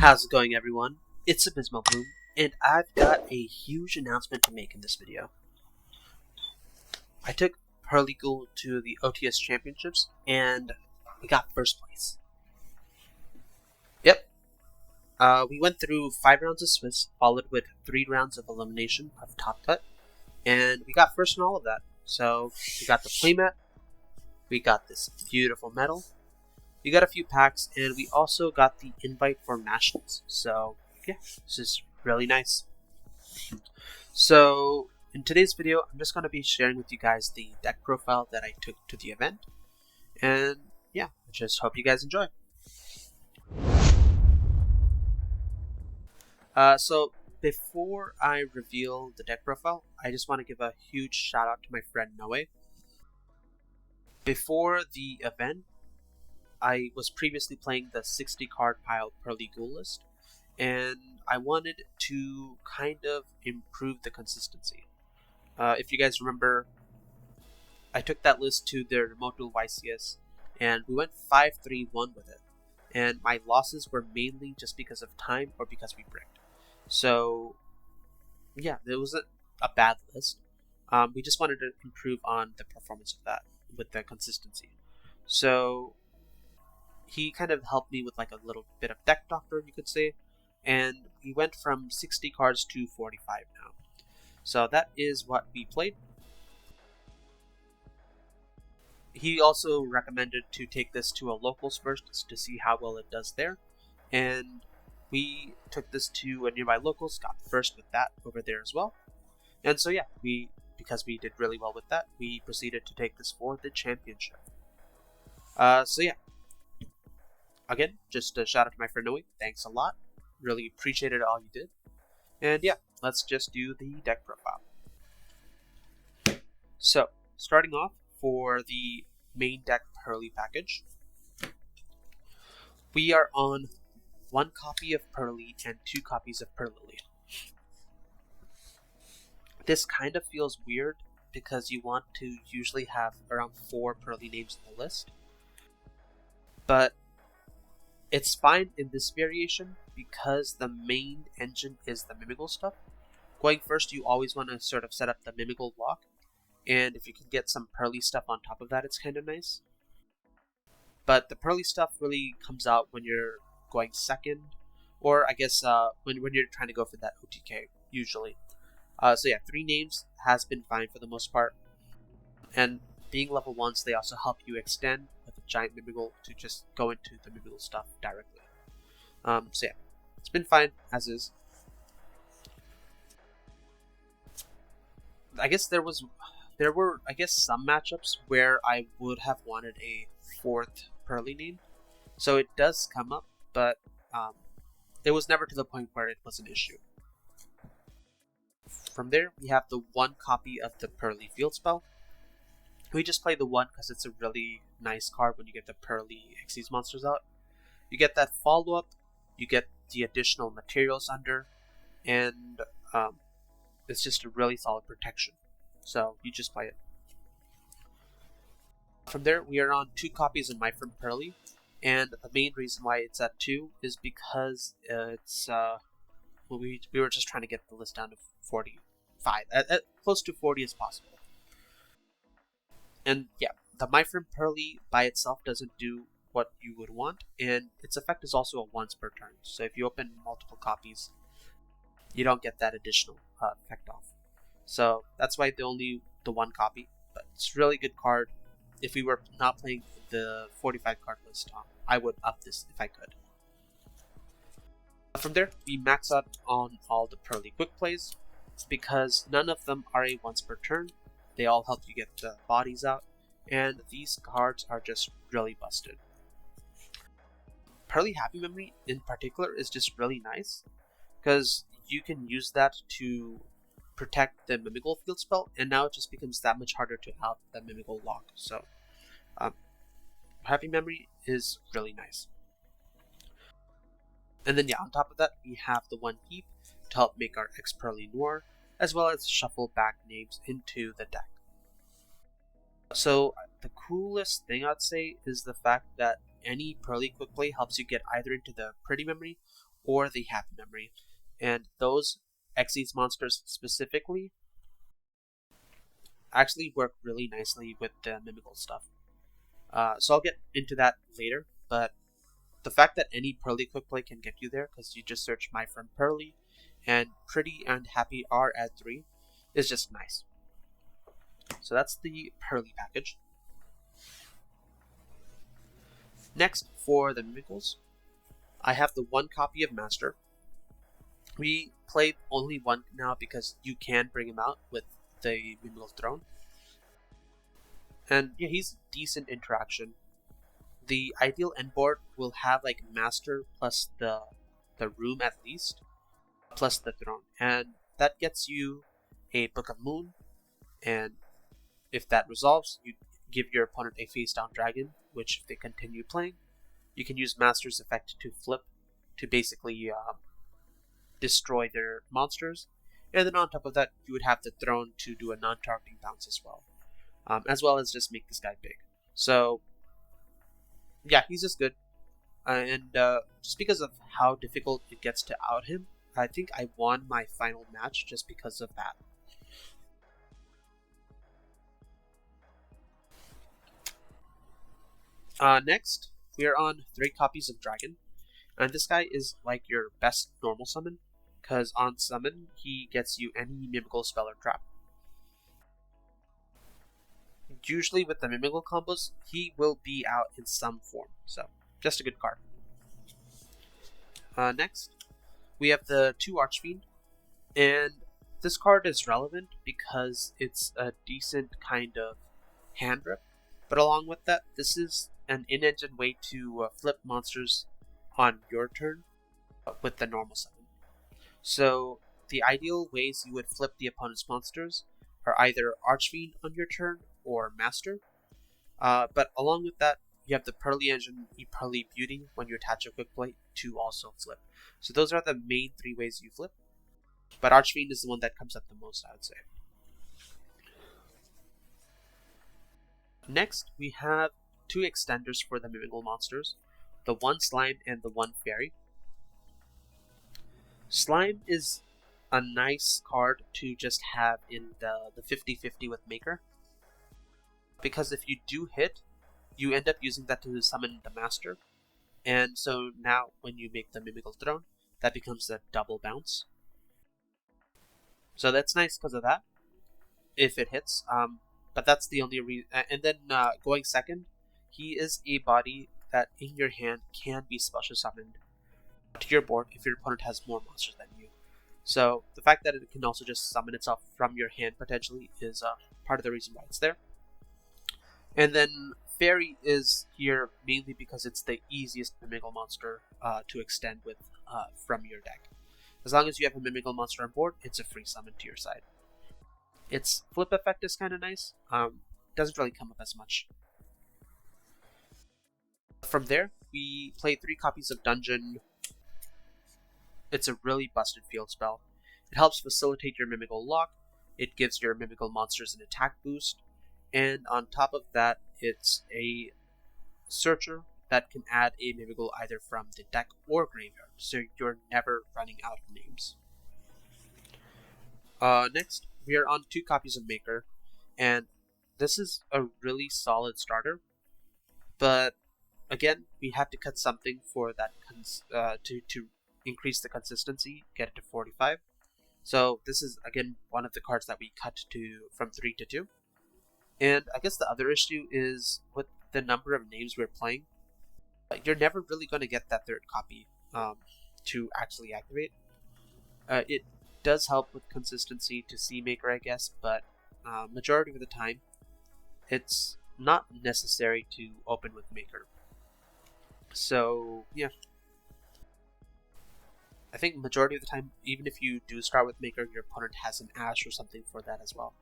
How's it going, everyone? It's Abysmal Bloom, and I've got a huge announcement to make in this video. I took Purrelyghoul to the OTS Championships, and we got first place. Yep. We went through 5 rounds of Swiss, followed with 3 rounds of Elimination of Top Cut, and we got first in all of that. So, we got the playmat, we got this beautiful medal, we got a few packs, and we also got the invite for Nationals. So, yeah, this is really nice. So, in today's video, I'm just going to be sharing with you guys the deck profile that I took to the event. And, yeah, I just hope you guys enjoy. So, before I reveal the deck profile, I just want to give a huge shout out to my friend Noe. Before the event, I was previously playing the 60 card pile Purrelyghoul list, and I wanted to kind of improve the consistency. If you guys remember, I took that list to their remote duel YCS, and we went 5-3-1 with it. And my losses were mainly just because of time or because we bricked. So, yeah, it was a bad list. We just wanted to improve on the performance of that with the consistency. So, he kind of helped me with like a little bit of deck doctor, you could say. And we went from 60 cards to 45 now. So that is what we played. He also recommended to take this to a locals first to see how well it does there. And we took this to a nearby locals, got first with that over there as well. And so yeah, because we did really well with that, we proceeded to take this for the championship. So yeah. Again, just a shout out to my friend Noe. Thanks a lot. Really appreciated all you did. And yeah, let's just do the deck profile. So, starting off for the main deck Purrely package, we are on 1 copy of Purrely and 2 copies of Purrely. This kind of feels weird because you want to usually have around 4 Purrely names in the list. But it's fine in this variation because the main engine is the Mimighoul stuff. Going first, you always want to sort of set up the Mimighoul block, and if you can get some Purrely stuff on top of that, it's kind of nice. But the Purrely stuff really comes out when you're going second, or I guess when you're trying to go for that OTK, usually. So yeah, 3 names has been fine for the most part, and being level 1s, they also help you extend with a giant Mimighoul to just go into the Mimighoul stuff directly. So yeah, it's been fine as is. I guess there were some matchups where I would have wanted a 4th Purrely name, so it does come up, but it was never to the point where it was an issue. From there, we have the 1 copy of the Purrely field spell. We just play the 1 because it's a really nice card when you get the Purrely Xyz monsters out. You get that follow-up, you get the additional materials under, and it's just a really solid protection. So you just play it. From there, we are on 2 copies of My Friend Purrely, and the main reason why it's at 2 is because it's we were just trying to get the list down to 45, at close to 40 as possible. And yeah, the My Friend Purrely by itself doesn't do what you would want, and its effect is also a once per turn. So if you open multiple copies, you don't get that additional effect off. So that's why the 1 copy. But it's a really good card. If we were not playing the 45 card list, I would up this if I could. From there, we max out on all the Purrely quick plays because none of them are a once per turn. They all help you get the bodies out, and these cards are just really busted. Purrely Happy Memory in particular is just really nice because you can use that to protect the Mimighoul field spell, and now it just becomes that much harder to out the Mimighoul lock. So, Happy Memory is really nice. And then yeah, on top of that, we have the 1 heap to help make our Purrely Noir, as well as shuffle back names into the deck. So the coolest thing I'd say is the fact that any Purrely quick play helps you get either into the Pretty Memory or the Happy Memory. And those Xyz monsters specifically actually work really nicely with the Mimighoul stuff. So I'll get into that later, but the fact that any Purrely quick play can get you there, because you just search my friend Purrely, and Pretty and Happy are at 3, is just nice. So that's the Purrely package. Next, for the Mimighouls, I have the 1 copy of Master. We played only 1 now because you can bring him out with the Mimighoul Throne. And yeah, he's decent interaction. The ideal end board will have like Master plus the room at least, plus the throne. And that gets you a Book of Moon, and if that resolves, you give your opponent a face down dragon, which if they continue playing, you can use Master's effect to flip to basically destroy their monsters. And then on top of that, you would have the throne to do a non-targeting bounce as well as just make this guy big. So yeah, he's just good. And just because of how difficult it gets to out him, I think I won my final match just because of that. Next, we are on 3 copies of Dragon. And this guy is like your best normal summon, because on summon, he gets you any Mimighoul spell or trap. Usually with the Mimighoul combos, he will be out in some form, so just a good card. Next, we have the 2 Archfiend, and this card is relevant because it's a decent kind of hand rip, but along with that, this is an in-engine way to flip monsters on your turn with the normal summon. So the ideal ways you would flip the opponent's monsters are either Archfiend on your turn or Master, but along with that, you have the Purrely Engine, the Purrely Beauty when you attach a quick play to also flip. So those are the main 3 ways you flip, but Archfiend is the one that comes up the most, I would say. Next, we have 2 extenders for the Mimighoul monsters, the 1 Slime and the 1 Fairy. Slime is a nice card to just have in the 50-50 with Maker, because if you do hit, you end up using that to summon the Master, and so now when you make the Mimighoul Throne, that becomes a double bounce. So that's nice because of that, if it hits, but that's the only reason. And then going second, he is a body that in your hand can be special summoned to your board if your opponent has more monsters than you. So the fact that it can also just summon itself from your hand potentially is part of the reason why it's there. And then Fairy is here mainly because it's the easiest Mimighoul monster to extend with from your deck. As long as you have a Mimighoul monster on board, it's a free summon to your side. Its flip effect is kind of nice. Doesn't really come up as much. From there, we play 3 copies of Dungeon. It's a really busted field spell. It helps facilitate your Mimighoul lock. It gives your Mimighoul monsters an attack boost. And on top of that, it's a searcher that can add a Mimighoul either from the deck or graveyard, so you're never running out of names. Next, we are on 2 copies of Maker, and this is a really solid starter, but again, we had to cut something for that to increase the consistency, get it to 45. So this is again one of the cards that we cut from 3 to 2. And I guess the other issue is with the number of names we're playing, you're never really going to get that 3rd copy to actually activate. It does help with consistency to see Maker, I guess, but majority of the time, it's not necessary to open with Maker. So yeah, I think majority of the time, even if you do start with Maker, your opponent has an Ash or something for that as well.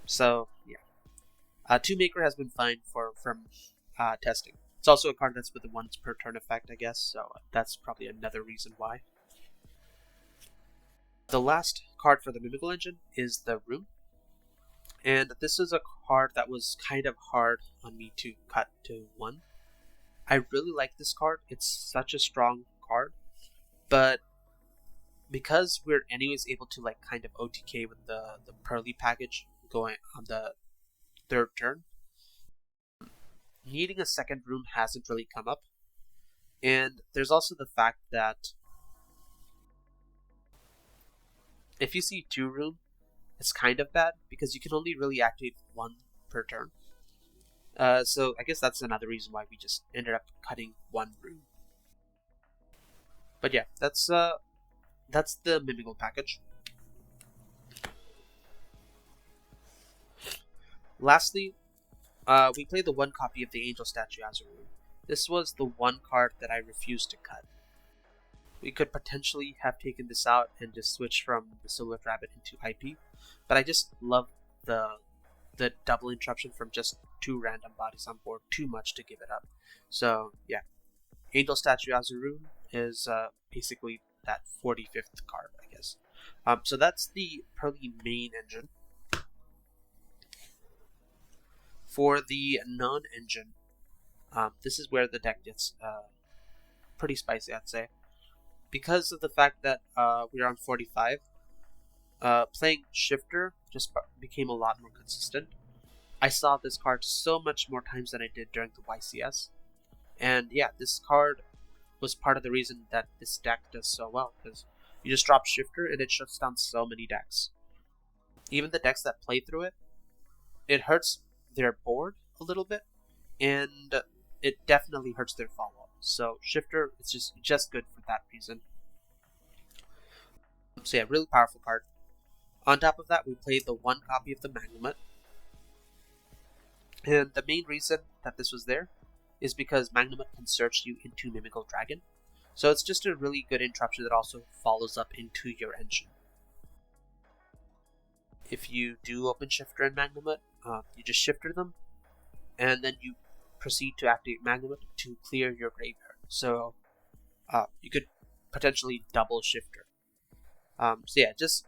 So yeah, 2 Maker has been fine from testing. It's also a card that's with the once per turn effect, I guess, so that's probably another reason why. The last card for the Mimighoul engine is the Room, and this is a card that was kind of hard on me to cut to 1. I really like this card. It's such a strong card, but because we're anyways able to like kind of OTK with the Purrely package going on the third turn, needing a second room hasn't really come up. And there's also the fact that if you see 2 room, it's kind of bad because you can only really activate 1 per turn. So I guess that's another reason why we just ended up cutting 1 room. But yeah, that's the Mimighoul package. Lastly, we played the 1 copy of the Angel Statue as a room. This was the 1 card that I refused to cut. We could potentially have taken this out and just switched from the Silhouette Rabbit into IP, but I just love the double interruption from just 2 random bodies on board too much to give it up. So yeah, Angel Statue as a room is basically that 45th card, I guess. So that's the Purrely main engine. For the non-engine, this is where the deck gets pretty spicy, I'd say. Because of the fact that we're on 45, playing Shifter just became a lot more consistent. I saw this card so much more times than I did during the YCS. And yeah, this card was part of the reason that this deck does so well, because you just drop Shifter and it shuts down so many decks. Even the decks that play through it, it hurts their board a little bit, and it definitely hurts their follow-up. So Shifter is just good for that reason. So yeah, really powerful card. On top of that, we played the 1 copy of the Magnemite. And the main reason that this was there is because Magnemite can search you into Mimighoul Dragon. So it's just a really good interruption that also follows up into your engine. If you do open Shifter and Magnemite, you just Shifter them, and then you proceed to activate Magnemite to clear your graveyard. So you could potentially double Shifter. So yeah, it's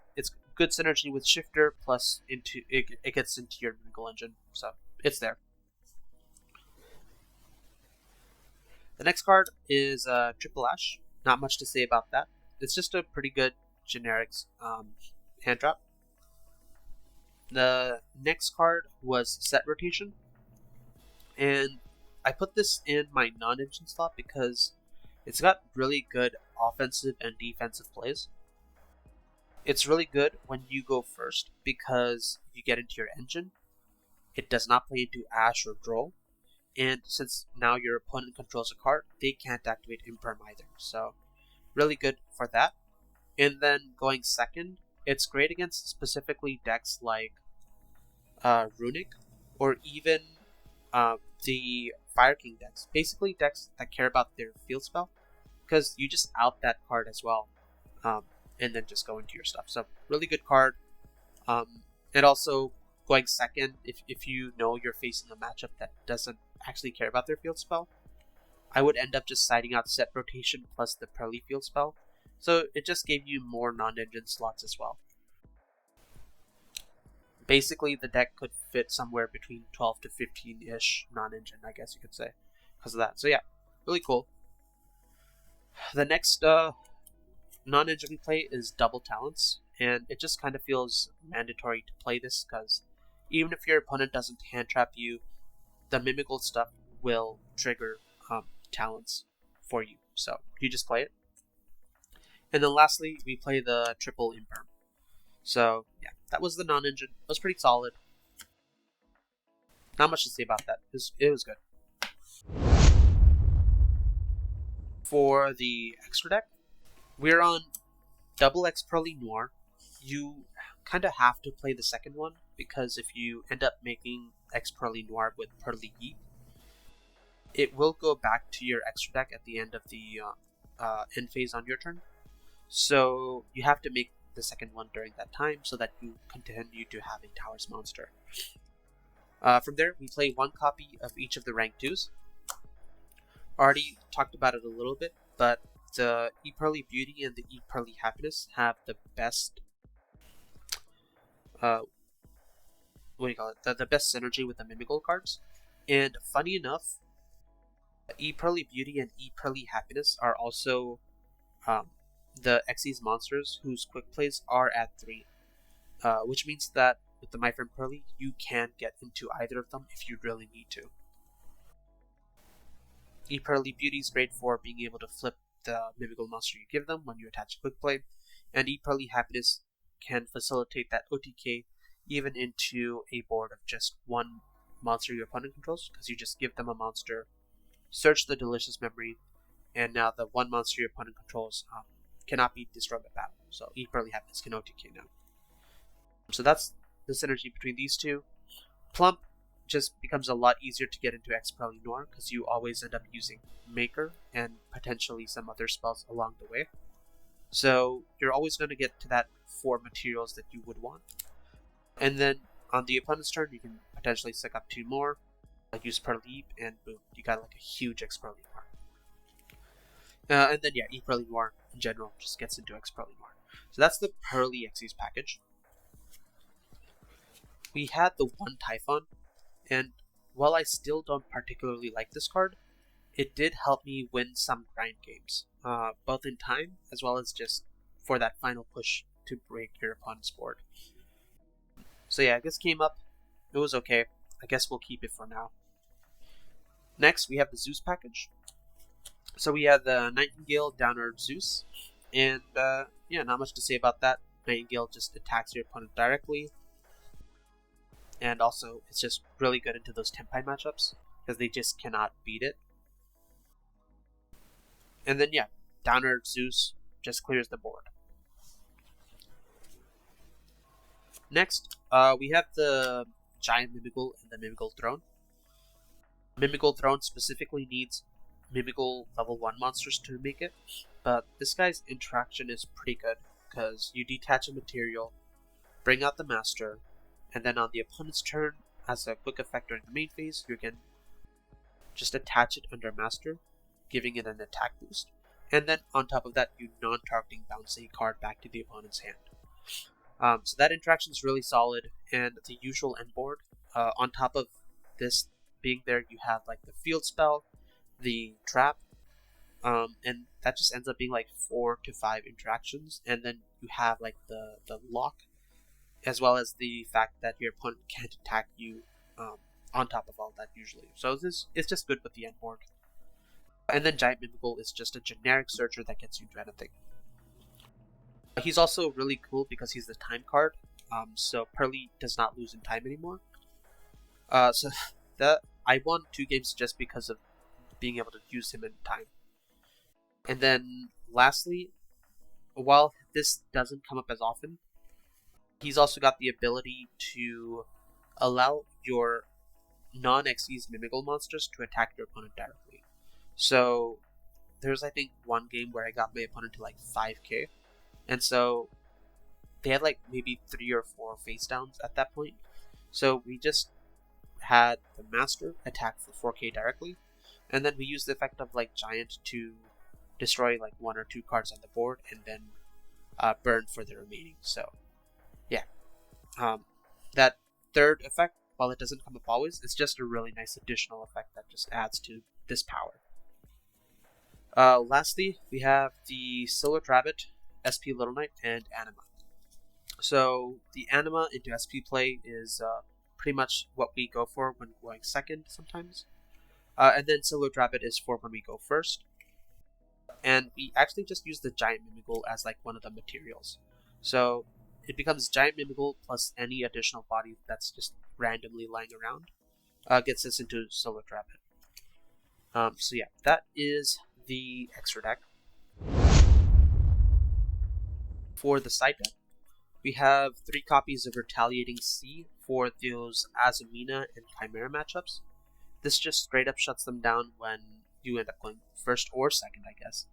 good synergy with Shifter, plus it gets into your Mimighoul engine, so it's there. The next card is Triple Ash. Not much to say about that. It's just a pretty good generic hand drop. The next card was Set Rotation, and I put this in my non-engine slot because it's got really good offensive and defensive plays. It's really good when you go first because you get into your engine. It does not play into Ash or Droll, and since now your opponent controls a card, they can't activate Imperm either. So really good for that. And then going second, it's great against specifically decks like Runic, or even the Fire King decks. Basically decks that care about their field spell, because you just out that card as well, and then just go into your stuff. So really good card. And also going second, if you know you're facing a matchup that doesn't actually care about their field spell, I would end up just siding out Set Rotation plus the Purrely field spell. So it just gave you more non-engine slots as well. Basically, the deck could fit somewhere between 12 to 15-ish non-engine, I guess you could say, because of that. So yeah, really cool. The next non-engine play is Double Talents, and it just kind of feels mandatory to play this because even if your opponent doesn't hand trap you, the Mimighoul stuff will trigger talents for you, so you just play it. And then lastly, we play the Triple Imperm. So yeah, that was the non-engine. It was pretty solid. Not much to say about that. It was good. For the extra deck, we're on Double X Purrely Noir. You kind of have to play the second one because if you end up making X Purrely Noir with Purrely Yeet, it will go back to your extra deck at the end of the end phase on your turn. So you have to make the second one during that time so that you continue to have a Towers monster. From there, we play 1 copy of each of the rank 2s. Already talked about it a little bit, but the E-Purrely Beauty and the E-Purrely Happiness have the best what do you call it? The best synergy with the Mimighoul cards. And funny enough, E-Purrely Beauty and E-Purrely Happiness are also the Xyz monsters whose quick plays are at 3, which means that with the My Friend Purrely, you can get into either of them if you really need to. Purrely Beauty is great for being able to flip the Mimighoul monster you give them when you attach a quick play, and Purrely Happiness can facilitate that OTK even into a board of just one monster your opponent controls, because you just give them a monster, search the delicious memory, and now the one monster your opponent controls cannot be destroyed by battle. So Purrely Happiness can OTK now. So that's the synergy between these two. Plump just becomes a lot easier to get into X Purrely Noir because you always end up using Maker and potentially some other spells along the way. So you're always going to get to that 4 materials that you would want. And then on the opponent's turn, you can potentially stick up 2 more, like use Purrely, and boom, you got like a huge X Purrely Noir. And then yeah, Purrely Noir in general just gets into X Purrely Noir. So that's the Purrely Xyz package. We had the one Typhon, and while I still don't particularly like this card, it did help me win some grind games, both in time as well as just for that final push to break your opponent's board. So yeah, this came up. It was okay. I guess we'll keep it for now. Next, we have the Zeus package. So we have the Nightingale Downer Zeus, and yeah, not much to say about that. Nightingale just attacks your opponent directly, and also it's just really good into those Tempai matchups because they just cannot beat it. And then yeah, Downer Zeus just clears the board. Next, we have the Giant Mimighoul and the Mimighoul Throne. Mimighoul Throne specifically needs Mimighoul level 1 monsters to make it, but this guy's interaction is pretty good because you detach a material, bring out the master, and then on the opponent's turn, as a quick effect during the main phase, you can just attach it under master, giving it an attack boost, and then on top of that, you non-targeting bounce a card back to the opponent's hand. So that interaction is really solid, and the usual end board. On top of this being there, you have like the field spell, the trap, and that just ends up being like 4 to 5 interactions, and then you have like the lock, as well as the fact that your opponent can't attack you on top of all that usually. So this is just good with the end board. And then Giant Mimighoul is just a generic searcher that gets you into anything. He's also really cool because he's the time card, so Purrely does not lose in time anymore. So that I won 2 games just because of being able to use him in time. And then lastly, while this doesn't come up as often, he's also got the ability to allow your non-Xyz Mimighoul monsters to attack your opponent directly. So there's I think one game where I got my opponent to like 5k, and so they had like maybe 3 or 4 face downs at that point. So we just had the master attack for 4k directly, and then we used the effect of like Giant to destroy like 1 or 2 cards on the board, and then burn for the remaining. So yeah, that third effect, while it doesn't come up always, it's just a really nice additional effect that just adds to this power. Lastly, we have the Silhouette Rabbit, SP Little Knight, and Anima. So the Anima into SP play is pretty much what we go for when going second sometimes. And then Silhouette Rabbit is for when we go first. And we actually just use the Giant Mimighoul as like one of the materials. So it becomes Giant Mimighoul plus any additional body that's just randomly lying around. Gets us into Silhouette Rabbit. So yeah, that is the extra deck. For the side deck, we have 3 copies of Retaliating Sea for those Azumina and Chimera matchups. This just straight up shuts them down when you end up going first or second, I guess.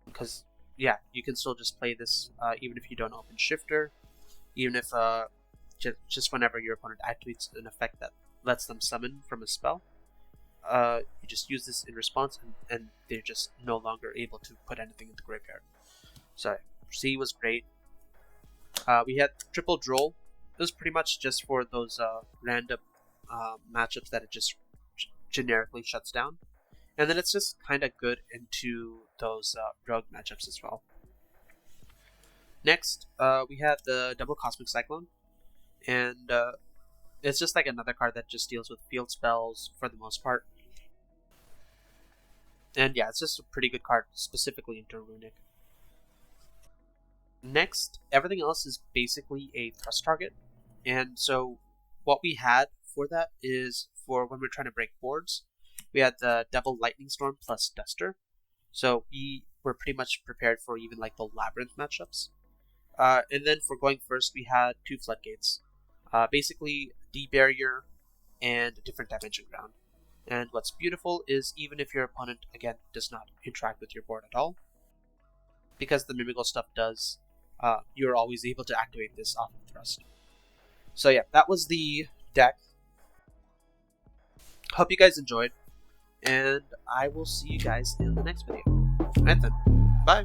Because, yeah, you can still just play this even if you don't open Shifter, even if just whenever your opponent activates an effect that lets them summon from a spell. You just use this in response, and they're just no longer able to put anything in the graveyard. So, C was great. We had Triple Droll. It was pretty much just for those random matchups that it just generically shuts down. And then it's just kind of good into those rogue matchups as well. Next, we had the double Cosmic Cyclone, and it's just like another card that just deals with field spells for the most part. And yeah, it's just a pretty good card, specifically into Runic. Next, everything else is basically a thrust target. And so what we had for that is, for when we're trying to break boards, we had the Devil Lightning Storm plus Duster. So we were pretty much prepared for even like the Labyrinth matchups. And then for going first, we had 2 Floodgates. Basically, D-Barrier and a different Dimension Ground. And what's beautiful is, even if your opponent, again, does not interact with your board at all, because the Mimighoul stuff does, you're always able to activate this off of thrust. So yeah, that was the deck. Hope you guys enjoyed, and I will see you guys in the next video. Alright then, bye!